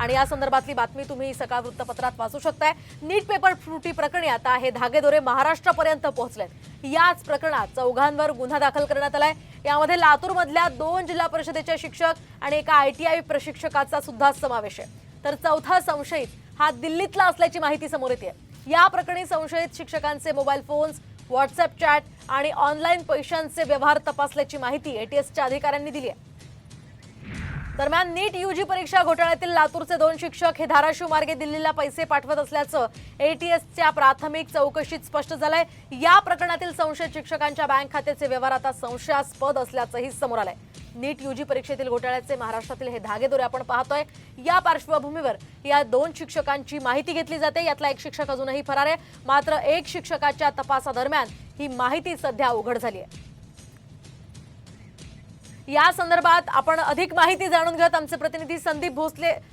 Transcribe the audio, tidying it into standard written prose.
आणि या संदर्भातली बातमी तुम्ही सकाळ वृत्तपत्रात वाचू शकताय। नीट पेपर फुटी प्रकरणी आता हे धागेदोरे महाराष्ट्रापर्यंत पोहोचलेत। याच प्रकरणात चौघांवर गुन्हा दाखल करण्यात आलाय। यामध्ये लातूरमधल्या 2 जिल्हा परिषदेचे शिक्षक आणि एका ITI प्रशिक्षकाचा सुद्धा समावेश आहे। तर चौथा संशयित हा दिल्लीतला असल्याची माहिती समोर येते। या प्रकरणी संशयित शिक्षकांचे मोबाईल फोन्स, व्हॉट्सअप चॅट आणि ऑनलाईन पैशांचे व्यवहार तपासल्याची माहिती ATSच्या अधिकाऱ्यांनी दिली आहे। दरम्यान नीट UG परीक्षा घोटाळ्यातील लातूरचे 2 शिक्षक हे धाराशिव मार्गे दिल्लीला पैसे पाठवत असल्याचं ATSच्या प्राथमिक चौकशीत स्पष्ट झालंय। या प्रकरणातील संशयित शिक्षकांच्या बँक खात्याचे व्यवहार आता संशयास्पद असल्याचंही समोर आलंय। नीट UG परीक्षेतील घोटाळ्याचे महाराष्ट्रातील हे धागेदोरे आपण पाहतोय। या पार्श्वभूमीवर या 2 शिक्षकांची माहिती घेतली जाते। यातला एक शिक्षक अजूनही फरार आहे, मात्र एक शिक्षकाच्या तपासादरम्यान ही माहिती सध्या उघड झाली आहे। या संदर्भात आपण अधिक माहिती जाणून घेत आमचे प्रतिनिधी संदीप भोसले